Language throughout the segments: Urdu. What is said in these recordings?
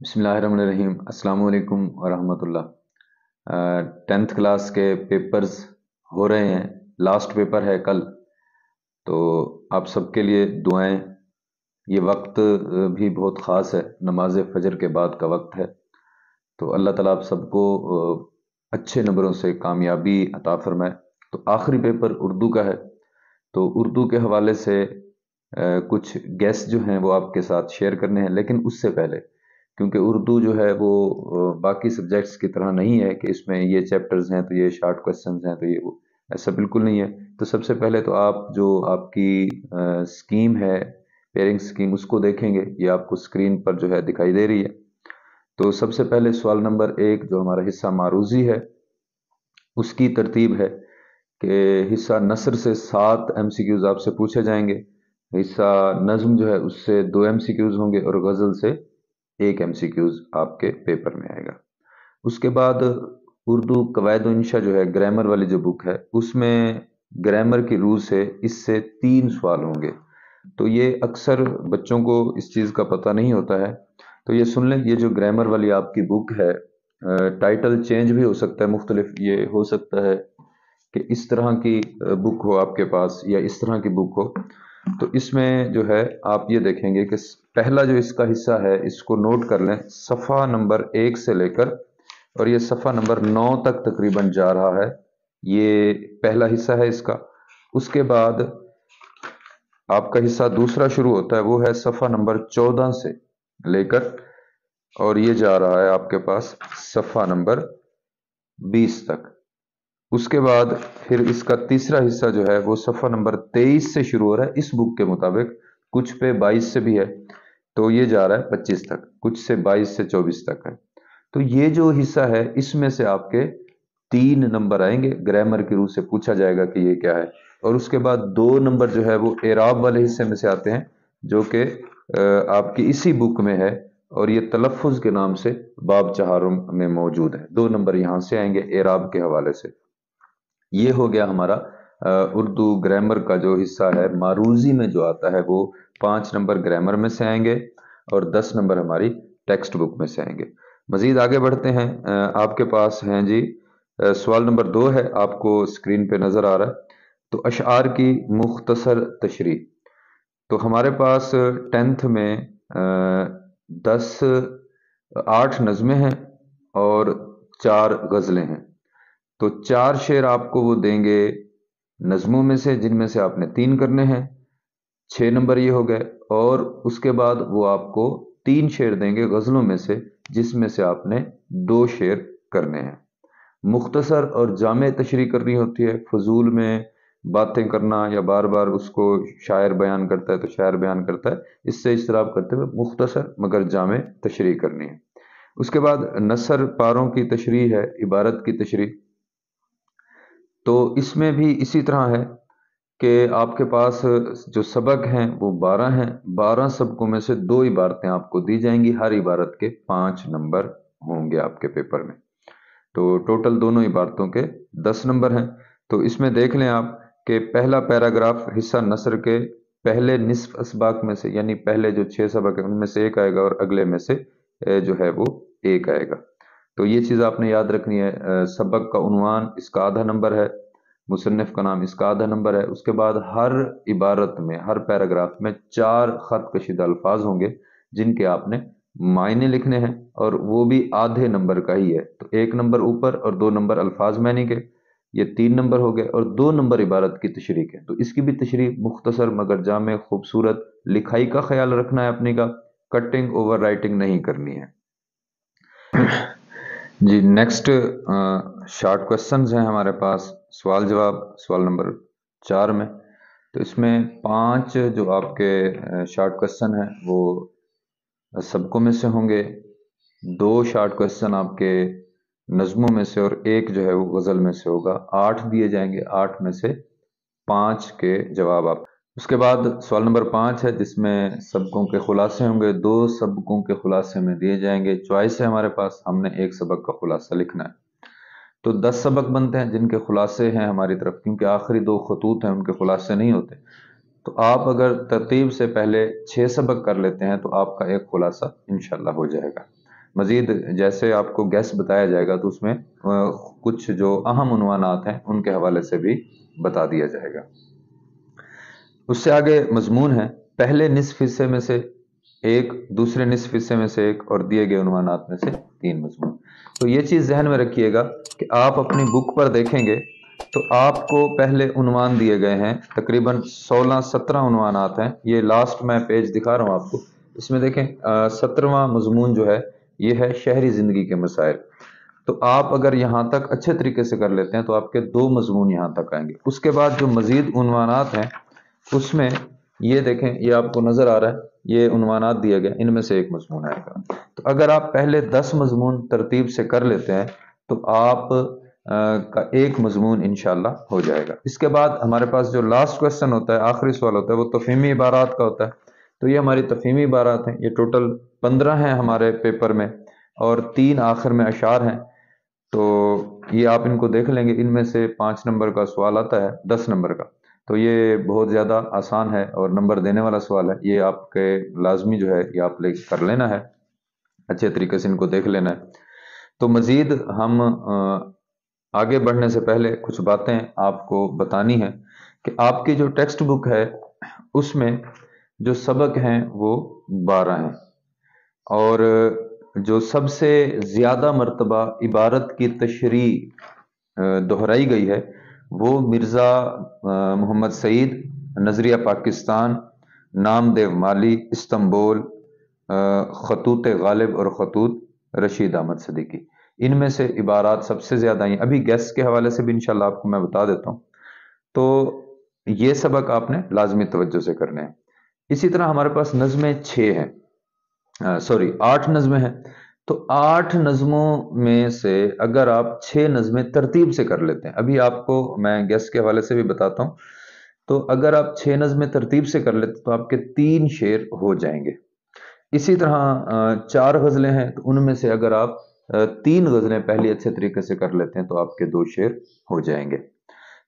بسم اللہ الرحمن الرحیم۔ السلام علیکم ورحمۃ اللہ۔ 10th کلاس کے پیپرز ہو رہے ہیں، لاسٹ پیپر ہے کل، تو آپ سب کے لیے دعائیں۔ یہ وقت بھی بہت خاص ہے، نماز فجر کے بعد کا وقت ہے، تو اللہ تعالیٰ آپ سب کو اچھے نمبروں سے کامیابی عطا فرمائے۔ تو آخری پیپر اردو کا ہے، تو اردو کے حوالے سے کچھ گیس جو ہیں وہ آپ کے ساتھ شیئر کرنے ہیں، لیکن اس سے پہلے کیونکہ اردو جو ہے وہ باقی سبجیکٹس کی طرح نہیں ہے کہ اس میں یہ چیپٹرز ہیں تو یہ شارٹ کوسچنز ہیں تو یہ وہ، ایسا بالکل نہیں ہے۔ تو سب سے پہلے تو آپ کی سکیم ہے، پیئرنگ سکیم، اس کو دیکھیں گے، یہ آپ کو سکرین پر جو ہے دکھائی دے رہی ہے۔ تو سب سے پہلے سوال نمبر 1 جو ہمارا حصہ معروضی ہے، اس کی ترتیب ہے کہ حصہ نثر سے 7 MCQs آپ سے پوچھے جائیں گے، حصہ نظم جو ہے اس سے 2 MCQs ہوں گے، اور غزل سے 1 MCQs آپ کے پیپر میں آئے گا۔ اس کے بعد اردو قواعد و انشاء جو ہے، گرامر والی جو بک ہے، اس میں گرامر کی روح سے اس سے 3 سوال ہوں گے۔ تو یہ اکثر بچوں کو اس چیز کا پتہ نہیں ہوتا ہے، تو یہ سن لیں، یہ جو گرامر والی آپ کی بک ہے، ٹائٹل چینج بھی ہو سکتا ہے، مختلف، یہ ہو سکتا ہے کہ اس طرح کی بک ہو آپ کے پاس یا اس طرح کی بک ہو۔ تو اس میں جو ہے آپ یہ دیکھیں گے کہ پہلا جو اس کا حصہ ہے، اس کو نوٹ کر لیں، صفحہ نمبر 1 سے لے کر اور یہ صفحہ نمبر 9 تک تقریباً جا رہا ہے، یہ پہلا حصہ ہے اس کا۔ اس کے بعد آپ کا حصہ دوسرا شروع ہوتا ہے، وہ ہے صفحہ نمبر 14 سے لے کر، اور یہ جا رہا ہے آپ کے پاس صفحہ نمبر 20 تک۔ اس کے بعد پھر اس کا تیسرا حصہ جو ہے وہ صفحہ نمبر 23 سے شروع ہو رہا ہے، اس بک کے مطابق، کچھ پہ 22 سے بھی ہے، تو یہ جا رہا ہے 25 تک، کچھ سے 22 سے 24 تک ہے۔ تو یہ جو حصہ ہے، اس میں سے آپ کے 3 نمبر آئیں گے، گرامر کی روح سے پوچھا جائے گا کہ یہ کیا ہے، اور اس کے بعد 2 نمبر جو ہے وہ اعراب والے حصے میں سے آتے ہیں، جو کہ آپ کی اسی بک میں ہے، اور یہ تلفظ کے نام سے باب چہارم میں موجود ہے۔ 2 نمبر یہاں سے آئیں گے اعراب کے حوالے سے۔ یہ ہو گیا ہمارا اردو گرامر کا جو حصہ ہے۔ معروضی میں جو آتا ہے وہ 5 نمبر گرامر میں سے آئیں گے اور 10 نمبر ہماری ٹیکسٹ بک میں سے آئیں گے۔ مزید آگے بڑھتے ہیں، آپ کے پاس ہیں جی، سوال نمبر 2 ہے، آپ کو اسکرین پہ نظر آ رہا ہے۔ تو اشعار کی مختصر تشریح۔ تو ہمارے پاس 10th میں 8 نظمیں ہیں اور 4 غزلیں ہیں۔ تو 4 شعر آپ کو وہ دیں گے نظموں میں سے، جن میں سے آپ نے 3 کرنے ہیں، 6 نمبر یہ ہو گئے، اور اس کے بعد وہ آپ کو 3 شعر دیں گے غزلوں میں سے، جس میں سے آپ نے 2 شعر کرنے ہیں۔ مختصر اور جامع تشریح کرنی ہوتی ہے، فضول میں باتیں کرنا یا بار بار اس کو شاعر بیان کرتا ہے تو شاعر بیان کرتا ہے، اس سے اجتناب کرتے ہوئے مختصر مگر جامع تشریح کرنی ہے۔ اس کے بعد نثر پاروں کی تشریح ہے، عبارت کی تشریح۔ تو اس میں بھی اسی طرح ہے کہ آپ کے پاس جو سبق ہیں وہ 12 ہیں، 12 سبقوں میں سے 2 عبارتیں آپ کو دی جائیں گی، ہر عبارت کے 5 نمبر ہوں گے آپ کے پیپر میں، تو ٹوٹل دونوں عبارتوں کے 10 نمبر ہیں۔ تو اس میں دیکھ لیں آپ کہ پہلا پیراگراف حصہ نثر کے پہلے نصف اسباق میں سے، یعنی پہلے جو 6 سبق ہیں ان میں سے 1 آئے گا، اور اگلے میں سے جو ہے وہ 1 آئے گا۔ تو یہ چیز آپ نے یاد رکھنی ہے۔ سبق کا عنوان اس کا آدھا نمبر ہے، مصنف کا نام اس کا آدھا نمبر ہے۔ اس کے بعد ہر عبارت میں، ہر پیراگراف میں 4 خط کشیدہ الفاظ ہوں گے، جن کے آپ نے معنی لکھنے ہیں، اور وہ بھی آدھے نمبر کا ہی ہے۔ تو 1 نمبر اوپر اور 2 نمبر الفاظ معنی کے، یہ 3 نمبر ہو گئے، اور 2 نمبر عبارت کی تشریح کے۔ تو اس کی بھی تشریح مختصر مگر جامع، خوبصورت، لکھائی کا خیال رکھنا ہے اپنی کا، کٹنگ اوور رائٹنگ نہیں کرنی ہے جی۔ نیکسٹ شارٹ کوسچنز ہیں ہمارے پاس، سوال جواب، سوال نمبر 4 میں۔ تو اس میں 5 جو آپ کے شارٹ کوسچن ہیں وہ سبقوں میں سے ہوں گے، 2 شارٹ کوسچن آپ کے نظموں میں سے، اور 1 جو ہے وہ غزل میں سے ہوگا۔ 8 دیے جائیں گے، 8 میں سے 5 کے جواب آپ۔ اس کے بعد سوال نمبر 5 ہے، جس میں سبقوں کے خلاصے ہوں گے، 2 سبقوں کے خلاصے میں دیے جائیں گے۔ چوائس ہے ہمارے پاس، ہم نے 1 سبق کا خلاصہ لکھنا ہے۔ تو 10 سبق بنتے ہیں جن کے خلاصے ہیں ہماری طرف، کیونکہ آخری 2 خطوط ہیں ان کے خلاصے نہیں ہوتے۔ تو آپ اگر ترتیب سے پہلے 6 سبق کر لیتے ہیں تو آپ کا 1 خلاصہ انشاءاللہ ہو جائے گا۔ مزید جیسے آپ کو گیس بتایا جائے گا تو اس میں کچھ جو اہم عنوانات ہیں ان کے حوالے سے بھی بتا دیا جائے گا۔ اس سے آگے مضمون ہے، پہلے نصف حصے میں سے ایک، دوسرے نصف حصے میں سے ایک، اور دیے گئے عنوانات میں سے 3 مضمون۔ تو یہ چیز ذہن میں رکھیے گا کہ آپ اپنی بک پر دیکھیں گے تو آپ کو پہلے عنوان دیے گئے ہیں، تقریباً 16-17 عنوانات ہیں۔ یہ لاسٹ میں پیج دکھا رہا ہوں آپ کو، اس میں دیکھیں 17واں مضمون جو ہے یہ ہے شہری زندگی کے مسائل۔ تو آپ اگر یہاں تک اچھے طریقے سے کر لیتے ہیں تو آپ کے 2 مضمون یہاں تک آئیں گے۔ اس کے بعد جو مزید عنوانات ہیں اس میں یہ دیکھیں، یہ آپ کو نظر آ رہا ہے، یہ عنوانات دیے گئے، ان میں سے ایک مضمون آئے گا۔ تو اگر آپ پہلے 10 مضمون ترتیب سے کر لیتے ہیں تو آپ کا ایک مضمون انشاءاللہ ہو جائے گا۔ اس کے بعد ہمارے پاس جو لاسٹ کوسچن ہوتا ہے، آخری سوال ہوتا ہے، وہ تفہیمی عبارات کا ہوتا ہے۔ تو یہ ہماری تفہیمی عبارات ہیں، یہ ٹوٹل 15 ہیں ہمارے پیپر میں، اور 3 آخر میں اشعار ہیں۔ تو یہ آپ ان کو دیکھ لیں گے، ان میں سے 5 نمبر کا سوال آتا ہے 10 نمبر کا، تو یہ بہت زیادہ آسان ہے اور نمبر دینے والا سوال ہے۔ یہ آپ کے لازمی جو ہے یہ آپ کر لینا ہے، اچھے طریقے سے ان کو دیکھ لینا ہے۔ تو مزید ہم آگے بڑھنے سے پہلے کچھ باتیں آپ کو بتانی ہیں کہ آپ کی جو ٹیکسٹ بک ہے اس میں جو سبق ہیں وہ 12 ہیں، اور جو سب سے زیادہ مرتبہ عبارت کی تشریح دہرائی گئی ہے وہ مرزا محمد سعید، نظریہ پاکستان، نام دیو مالی، استنبول، خطوط غالب اور خطوط رشید احمد صدیقی۔ ان میں سے عبارات سب سے زیادہ ہیں۔ ابھی گیس کے حوالے سے بھی انشاءاللہ آپ کو میں بتا دیتا ہوں۔ تو یہ سبق آپ نے لازمی توجہ سے کرنے ہیں۔ اسی طرح ہمارے پاس نظمیں 6 ہیں، 8 نظمیں ہیں۔ تو 8 نظموں میں سے اگر آپ 6 نظمیں ترتیب سے کر لیتے ہیں، ابھی آپ کو میں گیس کے حوالے سے بھی بتاتا ہوں، تو اگر آپ 6 نظمیں ترتیب سے کر لیتے تو آپ کے 3 شعر ہو جائیں گے۔ اسی طرح 4 غزلیں ہیں، تو ان میں سے اگر آپ 3 غزلیں پہلی اچھے طریقے سے کر لیتے ہیں تو آپ کے 2 شعر ہو جائیں گے۔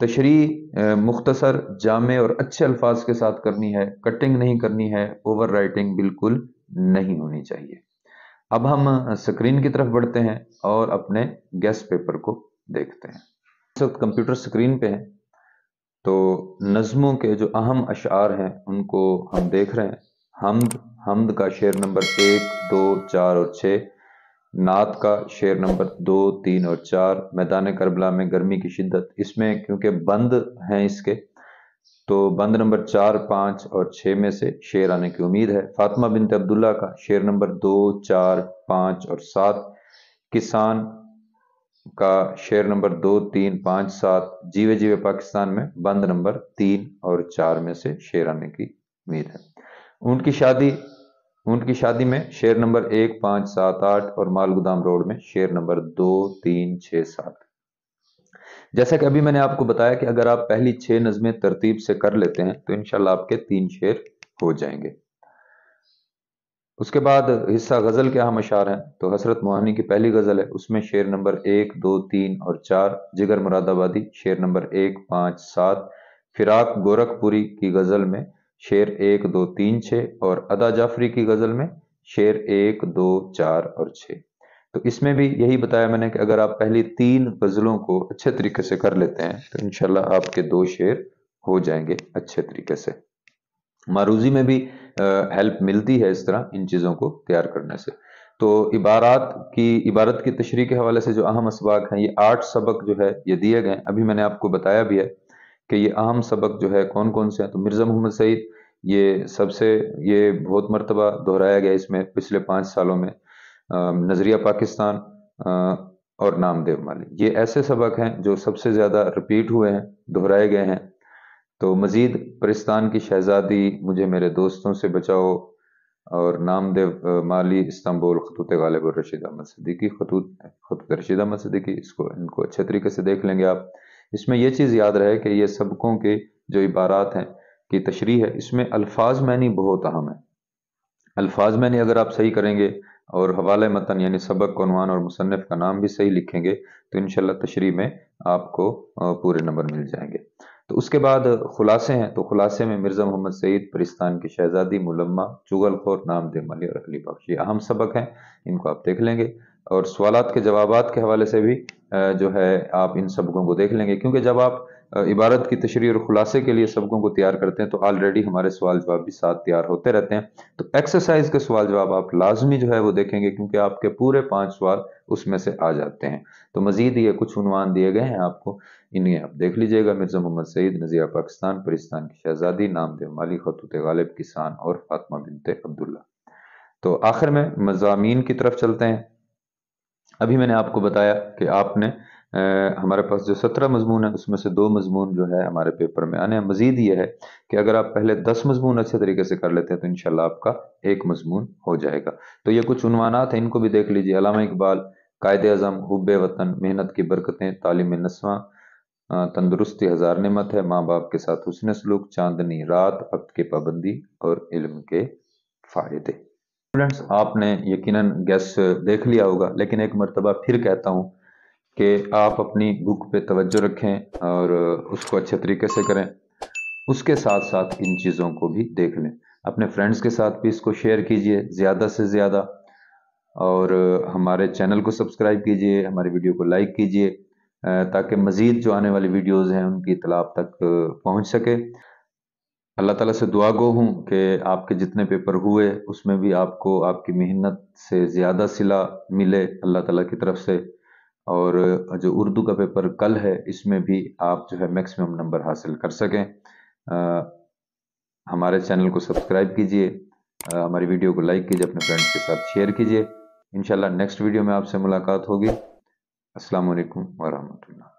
تشریح مختصر، جامع اور اچھے الفاظ کے ساتھ کرنی ہے، کٹنگ نہیں کرنی ہے، اوور رائٹنگ بالکل نہیں ہونی چاہیے۔ اب ہم سکرین کی طرف بڑھتے ہیں اور اپنے گیس پیپر کو دیکھتے ہیں۔ اس وقت کمپیوٹر سکرین پہ ہیں، تو نظموں کے جو اہم اشعار ہیں ان کو ہم دیکھ رہے ہیں۔ حمد کا شعر نمبر 1، 2، 4 اور 6، نعت کا شعر نمبر 2، 3 اور 4، میدان کربلا میں گرمی کی شدت۔ اس میں کیونکہ بند ہیں اس کے، تو بند نمبر 4، 5 اور 6 میں سے شعر آنے کی امید ہے۔ فاطمہ بنت عبداللہ کا شعر نمبر 2، 4، 5 اور 7، کسان کا شعر نمبر 2، 3، 5، 7، جیوے جیوے پاکستان میں بند نمبر 3 اور 4 میں سے شعر آنے کی امید ہے۔ اونٹ کی شادی میں شعر نمبر 1، 5، 7، 8 اور مال گودام روڈ میں شعر نمبر 2، 3، 6، 7۔ جیسا کہ ابھی میں نے آپ کو بتایا کہ اگر آپ پہلی 6 نظمیں ترتیب سے کر لیتے ہیں تو انشاءاللہ آپ کے 3 شعر ہو جائیں گے۔ اس کے بعد حصہ غزل کے اہم اشعار ہیں، تو حسرت موہانی کی پہلی غزل ہے، اس میں شعر نمبر 1، 2، 3 اور 4، جگر مراد آبادی شعر نمبر 1، 5، 7، فراق گورکھ پوری کی غزل میں شعر 1، 2، 3، 6 اور ادا جعفری کی غزل میں شعر 1، 2، 4 اور 6۔ تو اس میں بھی یہی بتایا میں نے کہ اگر آپ پہلی 3 غزلوں کو اچھے طریقے سے کر لیتے ہیں تو انشاءاللہ آپ کے 2 شعر ہو جائیں گے اچھے طریقے سے۔ معروضی میں بھی ہیلپ ملتی ہے اس طرح ان چیزوں کو تیار کرنے سے۔ تو عبارت کی تشریح کے حوالے سے جو اہم اسباق ہیں، یہ 8 سبق جو ہے یہ دیے گئے ہیں۔ ابھی میں نے آپ کو بتایا بھی ہے کہ یہ اہم سبق جو ہے کون کون سے ہیں۔ تو مرزا محمد سعید یہ بہت مرتبہ دہرایا گیا اس میں پچھلے 5 سالوں میں، نظریہ پاکستان اور نام دیو مالی، یہ ایسے سبق ہیں جو سب سے زیادہ ریپیٹ ہوئے ہیں، دہرائے گئے ہیں۔ تو مزید پرستان کی شہزادی، مجھے میرے دوستوں سے بچاؤ، اور نام دیو مالی، استنبول، خطوط غالب اور رشید احمد صدیقی، خطوط رشید احمد صدیقی، ان کو اچھے طریقے سے دیکھ لیں گے آپ۔ اس میں یہ چیز یاد رہے کہ یہ سبقوں کے جو عبارات ہیں کی تشریح ہے، اس میں الفاظ معنی بہت اہم ہے۔ الفاظ معنی اگر آپ صحیح کریں گے اور حوالہ متن یعنی سبق، عنوان اور مصنف کا نام بھی صحیح لکھیں گے تو انشاءاللہ تشریح میں آپ کو پورے نمبر مل جائیں گے۔ تو اس کے بعد خلاصے ہیں، تو خلاصے میں مرزا محمد سعید، پرستان کی شہزادی، ملمہ، چغل خور، نام دے ملی اور علی بخش، یہ اہم سبق ہیں، ان کو آپ دیکھ لیں گے۔ اور سوالات کے جوابات کے حوالے سے بھی جو ہے آپ ان سبقوں کو دیکھ لیں گے، کیونکہ جب آپ عبارت کی تشریح اور خلاصے کے لیے سبقوں کو تیار کرتے ہیں تو آلریڈی ہمارے سوال جواب بھی ساتھ تیار ہوتے رہتے ہیں۔ تو ایکسرسائز کے سوال جواب آپ لازمی جو ہے وہ دیکھیں گے، کیونکہ آپ کے پورے 5 سوال اس میں سے آ جاتے ہیں۔ تو مزید یہ کچھ عنوان دیے گئے ہیں آپ کو، انہیں آپ دیکھ لیجئے گا۔ مرزا محمد سعید، نظیہ پاکستان، پرستان کی شہزادی، نام دے مالی، خطوط غالب، کسان اور فاطمہ بنت عبداللہ۔ تو آخر میں مضامین کی طرف چلتے ہیں۔ ابھی میں نے آپ کو بتایا کہ آپ نے ہمارے پاس جو 17 مضمون ہیں اس میں سے 2 مضمون جو ہے ہمارے پیپر میں آنے ہیں۔ مزید یہ ہے کہ اگر آپ پہلے 10 مضمون اچھے طریقے سے کر لیتے ہیں تو انشاءاللہ آپ کا 1 مضمون ہو جائے گا۔ تو یہ کچھ عنوانات ہیں، ان کو بھی دیکھ لیجئے۔ علامہ اقبال، قائد اعظم، حب وطن، محنت کی برکتیں، تعلیم نسواں، تندرستی ہزار نعمت ہے، ماں باپ کے ساتھ حسن سلوک، چاندنی رات، وقت کی پابندی اور علم کے فائدے۔ اسٹوڈنٹس، آپ نے یقیناً گیس دیکھ لیا ہوگا، لیکن ایک مرتبہ پھر کہتا ہوں کہ آپ اپنی بک پہ توجہ رکھیں اور اس کو اچھے طریقے سے کریں، اس کے ساتھ ساتھ ان چیزوں کو بھی دیکھ لیں۔ اپنے فرینڈز کے ساتھ بھی اس کو شیئر کیجئے زیادہ سے زیادہ، اور ہمارے چینل کو سبسکرائب کیجئے، ہماری ویڈیو کو لائک کیجئے، تاکہ مزید جو آنے والی ویڈیوز ہیں ان کی اطلاع آپ تک پہنچ سکے۔ اللہ تعالیٰ سے دعا گو ہوں کہ آپ کے جتنے پیپر ہوئے اس میں بھی آپ کو آپ کی محنت سے زیادہ صلہ ملے اللہ تعالیٰ کی طرف سے، اور جو اردو کا پیپر کل ہے اس میں بھی آپ جو ہے میکسیمم نمبر حاصل کر سکیں۔ ہمارے چینل کو سبسکرائب کیجئے، ہماری ویڈیو کو لائک کیجئے، اپنے فرینڈز کے ساتھ شیئر کیجئے۔ انشاءاللہ نیکسٹ ویڈیو میں آپ سے ملاقات ہوگی۔ السلام علیکم ورحمۃ اللہ۔